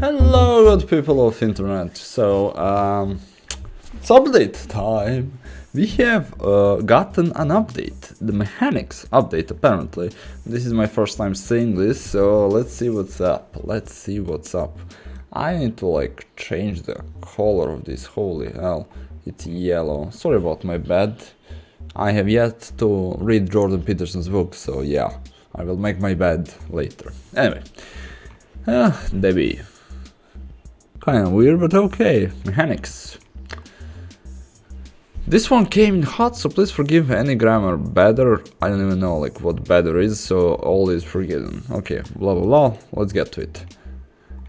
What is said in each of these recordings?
Hello, good people of internet. So, it's update time. We have gotten an update, the mechanics update apparently. This is my first time seeing this, so let's see what's up. Let's see what's up. I need to like change the color of this, holy hell. It's yellow. Sorry about my bed. I have yet to read Jordan Peterson's book, so yeah, I will make my bed later. Anyway, Debbie. Kinda weird, but okay. Mechanics. This one came in hot, so please forgive any grammar. Better, I don't even know like what better is, so all is forgiven. Okay, blah blah blah, let's get to it.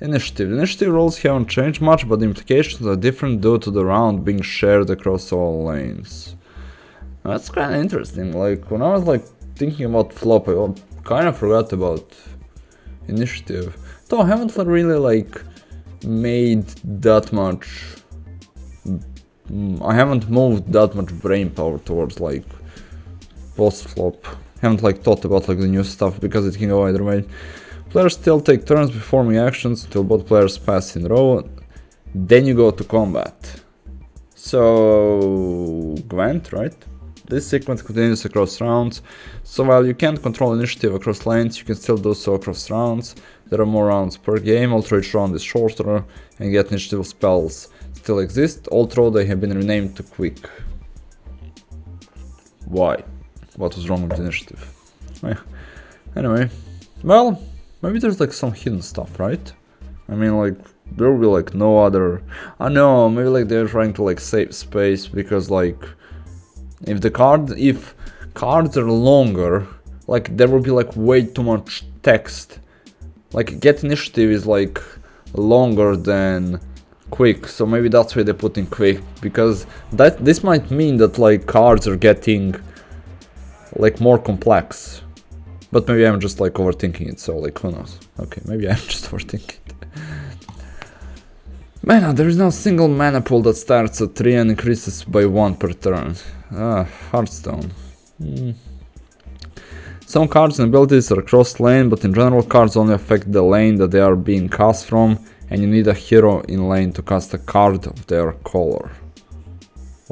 Initiative. The initiative rules haven't changed much, but the implications are different due to the round being shared across all lanes. That's kinda interesting. Like, when I was like thinking about flop, I kinda forgot about initiative. Though I haven't really like made that much, I haven't moved that much brain power towards like post flop. Haven't like thought about like the new stuff because it can go either way. Players still take turns performing actions until both players pass in row, then you go to combat. So Gwent, right? This sequence continues across rounds, so while you can't control initiative across lanes, you can still do so across rounds. There are more rounds per game, although each round is shorter, and yet initiative spells still exist, although they have been renamed to quick. Why? What was wrong with initiative? Anyway, well, maybe there's like some hidden stuff, right? I mean, like, there will be like no other... I know, maybe like they're trying to like save space, because like... If cards are longer, like there will be like way too much text. Like get initiative is like longer than quick, so maybe that's why they put in quick, because this might mean that like cards are getting like more complex. But maybe I'm just like overthinking it, so like who knows. Okay, maybe I'm just overthinking it. Mana, there is no single mana pool that starts at 3 and increases by 1 per turn. Hearthstone. Some cards and abilities are cross lane, but in general cards only affect the lane that they are being cast from, and you need a hero in lane to cast a card of their color.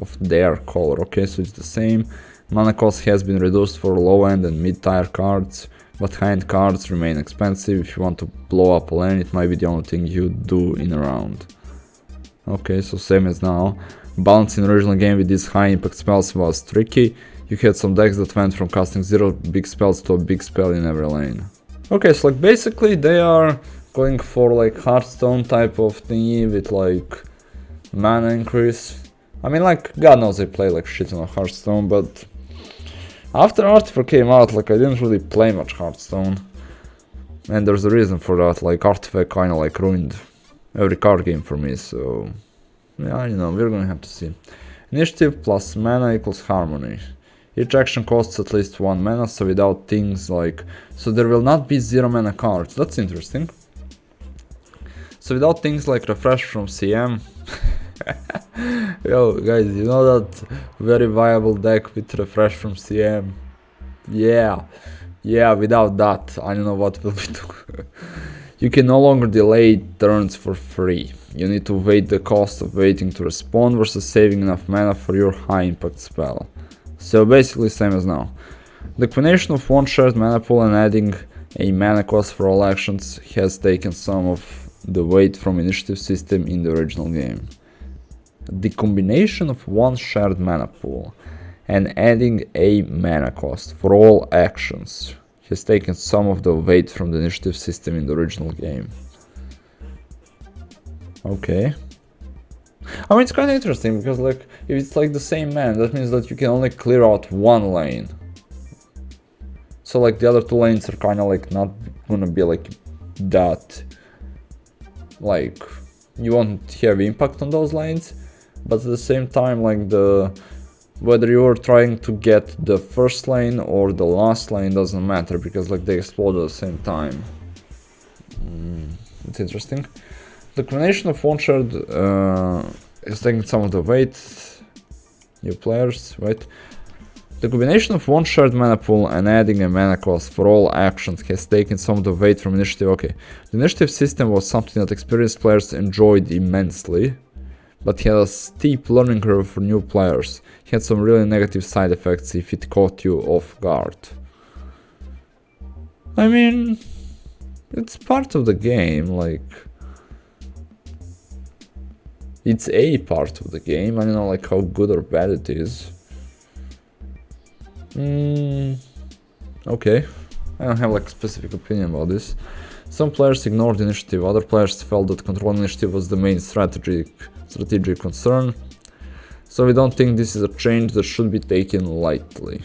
Okay, so it's the same. Mana cost has been reduced for low end and mid tier cards, but high end cards remain expensive. If you want to blow up a lane, it might be the only thing you do in a round. Okay, so same as now. Balancing the original game with these high impact spells was tricky. You had some decks that went from casting 0 big spells to a big spell in every lane. Okay, so like basically they are going for like Hearthstone type of thingy with like mana increase. I mean, like, God knows I play like shit on a Hearthstone, but after Artifact came out, like I didn't really play much Hearthstone. And there's a reason for that, like Artifact kinda like ruined every card game for me, so... Yeah, you know, we're gonna have to see. Initiative plus mana equals harmony. Each action costs at least 1 mana, so without things like... So there will not be 0 mana cards, that's interesting. So without things like refresh from CM... Yo, guys, you know that very viable deck with refresh from CM? Yeah, without that, I don't know what will be do. You can no longer delay turns for free. You need to wait the cost of waiting to respond versus saving enough mana for your high impact spell. So basically same as now. The combination of one shared mana pool and adding a mana cost for all actions has taken some of the weight from initiative system in the original game. The combination of one shared mana pool and adding a mana cost for all actions has taken some of the weight from the initiative system in the original game. Okay. I mean, it's kind of interesting because like if it's like the same man, that means that you can only clear out one lane. So like the other two lanes are kind of like not gonna be like that, like you won't have impact on those lanes, but at the same time like whether you're trying to get the first lane or the last lane doesn't matter because like they explode at the same time. It's interesting. The combination of one shared is taking some of the weight. New players, right? The combination of one shared mana pool and adding a mana cost for all actions has taken some of the weight from initiative. Okay, the initiative system was something that experienced players enjoyed immensely, but had a steep learning curve for new players. It had some really negative side effects if it caught you off guard. I mean, it's part of the game, like... It's a part of the game, I don't know like how good or bad it is. Okay, I don't have like a specific opinion about this. Some players ignored initiative, other players felt that controlling initiative was the main strategic concern. So we don't think this is a change that should be taken lightly.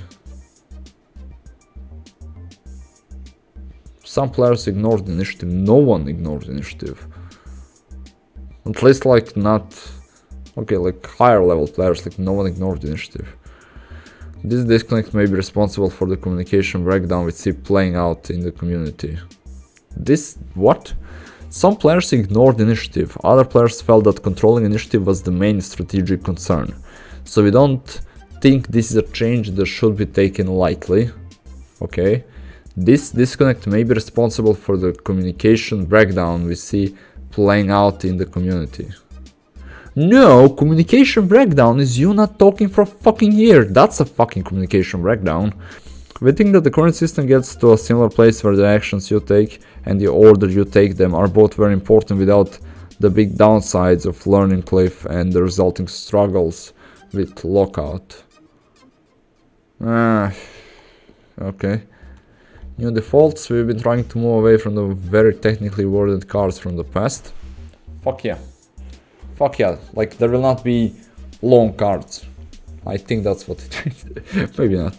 Some players ignored initiative, no one ignored initiative. At least like not... Okay, like higher level players, like no one ignored initiative. This disconnect may be responsible for the communication breakdown we see playing out in the community. This... what? Some players ignored initiative, other players felt that controlling initiative was the main strategic concern. So we don't think this is a change that should be taken lightly. Okay? This disconnect may be responsible for the communication breakdown we see playing out in the community. No, communication breakdown is you not talking for a fucking year. That's a fucking communication breakdown. We think that the current system gets to a similar place where the actions you take and the order you take them are both very important without the big downsides of learning cliff and the resulting struggles with lockout. Okay. New defaults, we've been trying to move away from the very technically worded cards from the past. Fuck yeah. Fuck yeah, like there will not be long cards. I think that's what it means. Maybe not.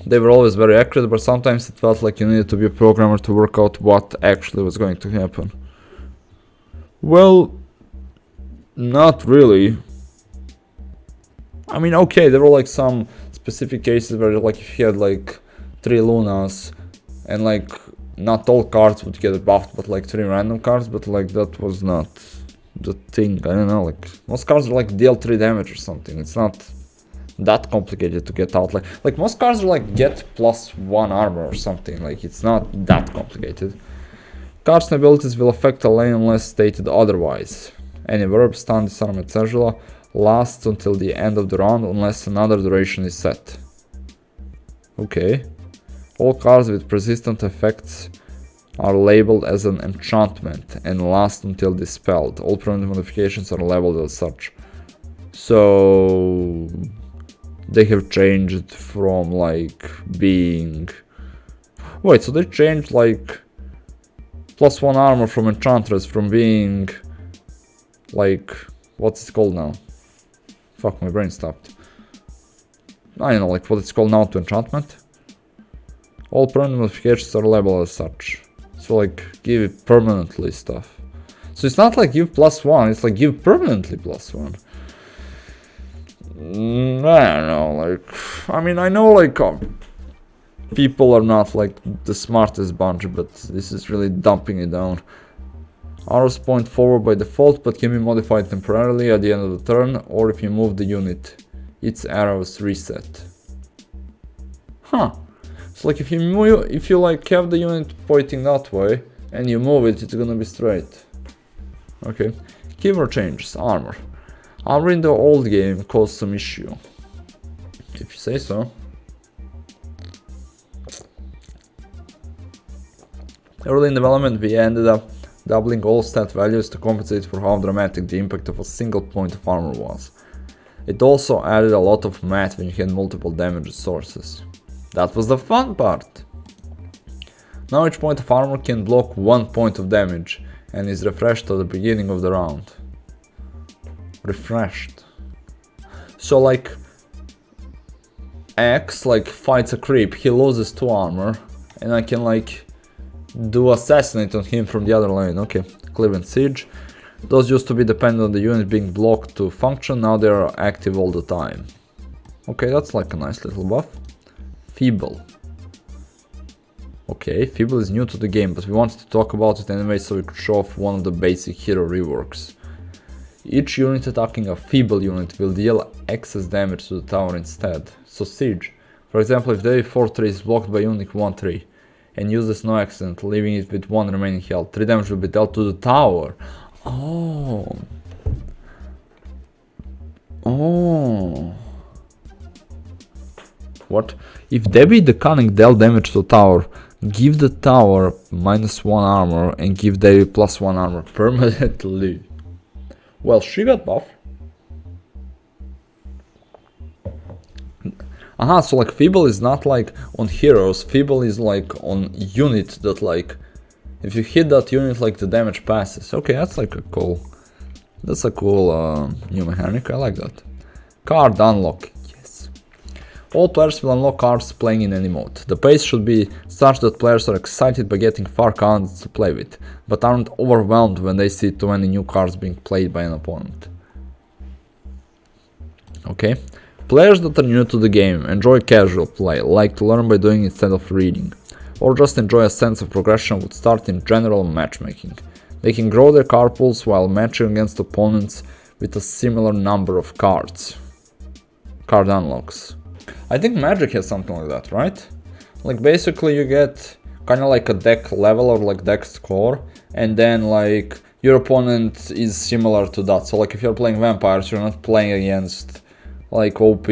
They were always very accurate, but sometimes it felt like you needed to be a programmer to work out what actually was going to happen. Well, not really. I mean, okay, there were like some specific cases where like if you had like 3 Lunas and like not all cards would get buffed, but like 3 random cards, but like that was not the thing. I don't know, like most cards are like deal 3 damage or something. It's not that complicated to get out. Like most cards are like get +1 armor or something. Like it's not that complicated. Cards and abilities will affect a lane unless stated otherwise. Any verb, stun, disarm, etc. lasts until the end of the round unless another duration is set. Okay. All cards with persistent effects are labeled as an enchantment and last until dispelled. All permanent modifications are labeled as such. So they have changed from like being... Wait, so they changed like +1 armor from Enchantress from being like... What's it called now? Fuck, my brain stopped. I don't know, like what it's called now to enchantment. All permanent modifications are labeled as such. So like give it permanently stuff. So it's not like give +1, it's like give permanently +1. I don't know, like... I mean, I know like people are not like the smartest bunch, but this is really dumping it down. Arrows point forward by default, but can be modified temporarily at the end of the turn, or if you move the unit, its arrows reset. Huh. So like if you like have the unit pointing that way and you move it, it's gonna be straight. Okay. Keyword changes. Armor. Armor in the old game caused some issue. If you say so. Early in development we ended up doubling all stat values to compensate for how dramatic the impact of a single point of armor was. It also added a lot of math when you had multiple damage sources. That was the fun part! Now each point of armor can block 1 point of damage and is refreshed at the beginning of the round. Refreshed. So like X like fights a creep, he loses 2 armor and I can like do assassinate on him from the other lane. Okay, Cleveland Siege. Those used to be dependent on the unit being blocked to function, now they are active all the time. Okay, that's like a nice little buff. Feeble. Okay, Feeble is new to the game, but we wanted to talk about it anyway so we could show off one of the basic hero reworks. Each unit attacking a feeble unit will deal excess damage to the tower instead. So siege. For example, if the 4-3 is blocked by unit 1-3 and uses no accident, leaving it with 1 remaining health, 3 damage will be dealt to the tower. Oh. Oh. What? If Debbie the Cunning dealt damage to the tower, give the tower -1 armor and give Debbie +1 armor permanently. Well, she got buff. Aha, so like feeble is not like on heroes, feeble is like on unit that like, if you hit that unit like the damage passes. Okay, that's like a cool, that's a cool new mechanic, I like that. Card unlock, yes. All players will unlock cards playing in any mode. The pace should be such that players are excited by getting far cards to play with, but aren't overwhelmed when they see too many new cards being played by an opponent. Okay. Players that are new to the game enjoy casual play, like to learn by doing instead of reading, or just enjoy a sense of progression would start in general matchmaking. They can grow their card pools while matching against opponents with a similar number of cards. Card unlocks. I think Magic has something like that, right? Like basically you get kind of like a deck level or like deck score, and then like your opponent is similar to that. So like if you're playing vampires, you're not playing against like OP,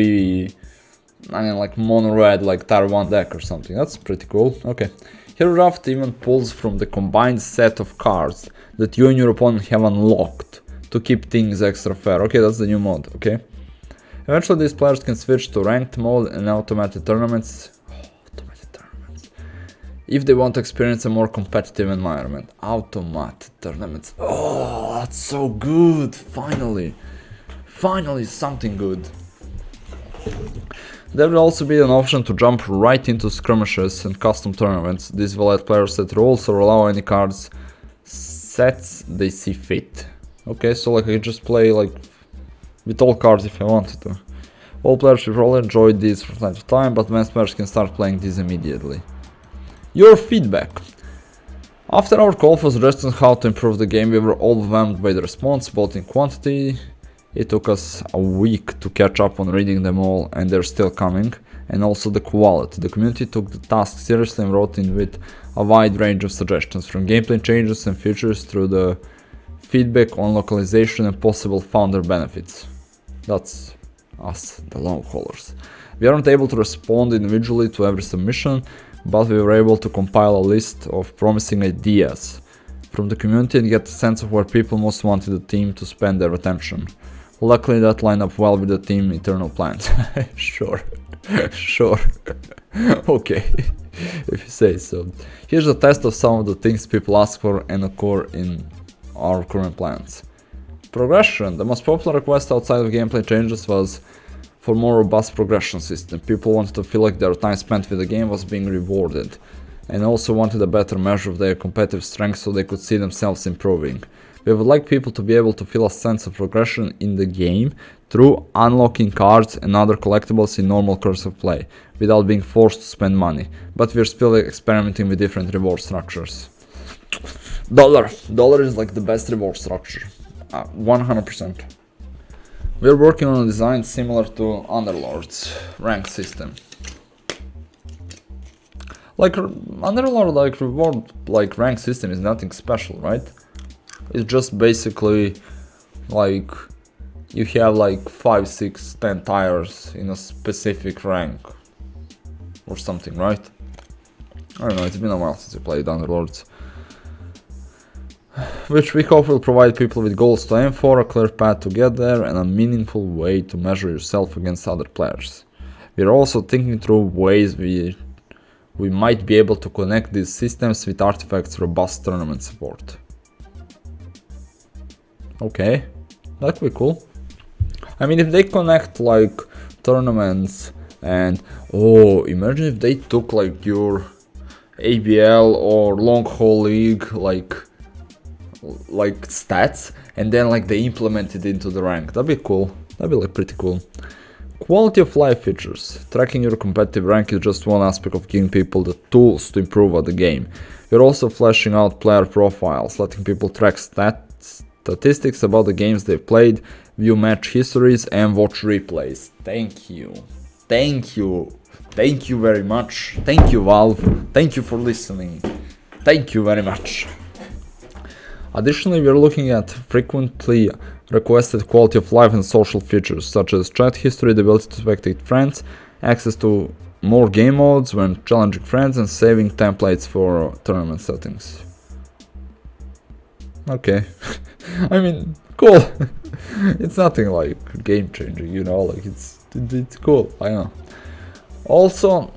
I mean like mono red like tier 1 deck or something. That's pretty cool. Okay. Hero Draft even pulls from the combined set of cards that you and your opponent have unlocked to keep things extra fair. Okay, that's the new mode, okay. Eventually these players can switch to ranked mode and automated tournaments. Automated tournaments. If they want to experience a more competitive environment. Automated tournaments. Oh, that's so good. Finally. Finally something good. There will also be an option to jump right into skirmishes and custom tournaments. This will let players set rules or allow any cards sets they see fit. Okay, so like I can just play like with all cards if I wanted to. All players will probably enjoy these from time to time, but advanced players can start playing these immediately. Your feedback. After our call for suggestions how to improve the game, we were overwhelmed by the response, both in quantity. It took us a week to catch up on reading them all, and they're still coming, and also the quality. The community took the task seriously and wrote in with a wide range of suggestions, from gameplay changes and features through the feedback on localization and possible founder benefits. That's us, the long haulers. We aren't able to respond individually to every submission, but we were able to compile a list of promising ideas from the community and get a sense of where people most wanted the team to spend their attention. Luckily that lined up well with the team internal plans. Sure. Sure. Okay. If you say so. Here's a test of some of the things people ask for and occur in our current plans. Progression. The most popular request outside of gameplay changes was for more robust progression system. People wanted to feel like their time spent with the game was being rewarded, and also wanted a better measure of their competitive strength so they could see themselves improving. We would like people to be able to feel a sense of progression in the game through unlocking cards and other collectibles in normal course of play, without being forced to spend money, but we're still experimenting with different reward structures. Dollar is like the best reward structure, 100%. We're working on a design similar to Underlord's rank system. Like Underlord, like reward, like rank system is nothing special, right? It's just basically like you have like 5, 6, 10 tires in a specific rank or something, right? I don't know, it's been a while since I played Underlords. Which we hope will provide people with goals to aim for, a clear path to get there, and a meaningful way to measure yourself against other players. We are also thinking through ways we might be able to connect these systems with Artifact's robust tournament support. Okay, that could be cool. I mean, if they connect like tournaments and imagine if they took like your ABL or long haul league like stats and then like they implemented into the rank. That'd be cool. That'd be like pretty cool. Quality of life features. Tracking your competitive rank is just one aspect of giving people the tools to improve at the game. You're also fleshing out player profiles, letting people track stats statistics about the games they've played, view match histories, and watch replays. Thank you. Thank you. Thank you very much. Thank you, Valve. Thank you for listening. Thank you very much. Additionally, we are looking at frequently requested quality of life and social features, such as chat history, the ability to spectate friends, access to more game modes when challenging friends, and saving templates for tournament settings. Okay. I mean, cool. It's nothing like game changing, you know, like it's cool, I know. Also,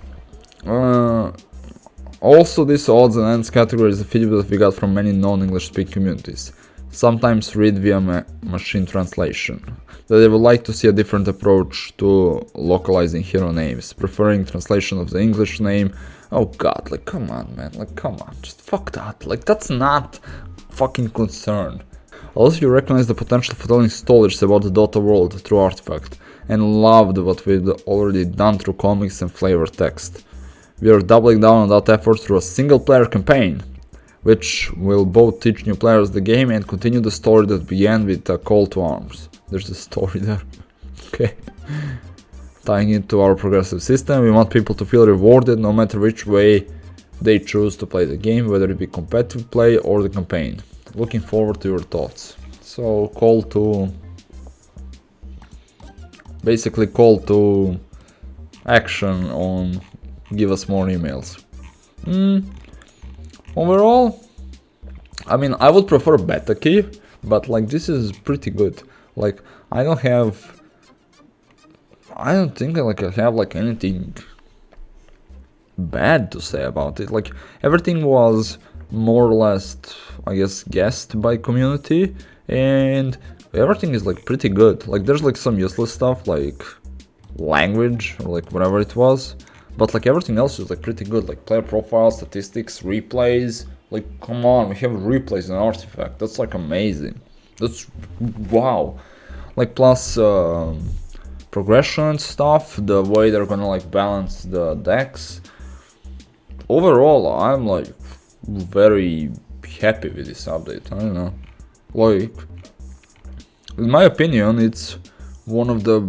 this odds and ends category is a feedback that we got from many non-English speaking communities, sometimes read via machine translation, that they would like to see a different approach to localizing hero names, preferring translation of the English name. Oh god, like come on man, like come on, just fuck that, like that's not fucking concern. Also, you recognize the potential for telling stories about the Dota world through Artifact, and loved what we've already done through comics and flavor text. We are doubling down on that effort through a single-player campaign, which will both teach new players the game and continue the story that began with a call to arms. There's a story there. Okay. Tying into our progressive system, we want people to feel rewarded no matter which way they choose to play the game, whether it be competitive play or the campaign. Looking forward to your thoughts. So, basically call to action on give us more emails. Overall, I mean, I would prefer beta key, but like this is pretty good. Like I don't think like I have like anything bad to say about it. Like everything was more or less, I guess, guessed by community, and everything is like pretty good. Like there's like some useless stuff like language or like whatever it was, but like everything else is like pretty good. Like player profile, statistics, replays. Like come on, we have replays in Artifact. That's like amazing. That's wow. Like plus progression stuff, the way they're gonna like balance the decks. Overall, I'm like very happy with this update. I don't know, like in my opinion, it's one of the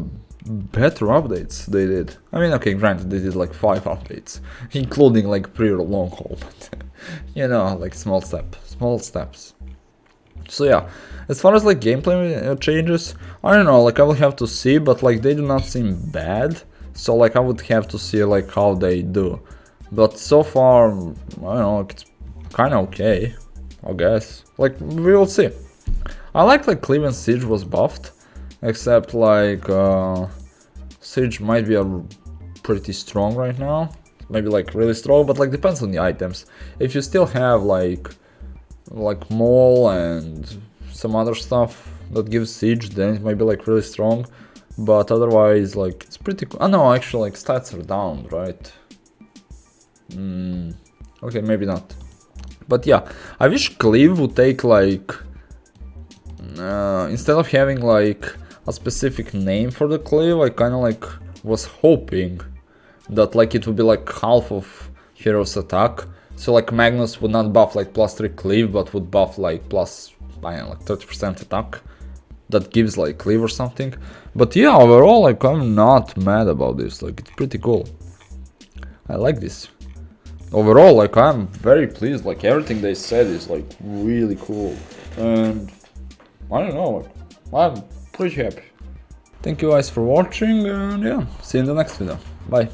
better updates they did. I mean, okay, granted, they did like 5 updates, including like pre-long haul, but you know, like small steps. So yeah, as far as like gameplay changes, I don't know, like I will have to see, but like they do not seem bad. So like I would have to see like how they do. But so far, I don't know, it's kind of okay, I guess. Like we will see. I like Cleveland Siege was buffed, except like Siege might be a pretty strong right now. Maybe like really strong, but like depends on the items. If you still have like Maul and some other stuff that gives Siege, then it might be like really strong. But otherwise, like it's pretty cool. Oh no, actually like stats are down, right? Okay, maybe not. But yeah, I wish Cleve would take like instead of having like a specific name for the Cleve, I kind of like was hoping that like it would be like half of Hero's attack. So like Magnus would not buff like +3 Cleave, but would buff like plus, I don't know, like 30% attack. That gives like Cleave or something. But yeah, overall like I'm not mad about this, like it's pretty cool. I like this. Overall, like I'm very pleased, like everything they said is like really cool. And I don't know, I'm pretty happy. Thank you guys for watching, and yeah, see you in the next video. Bye.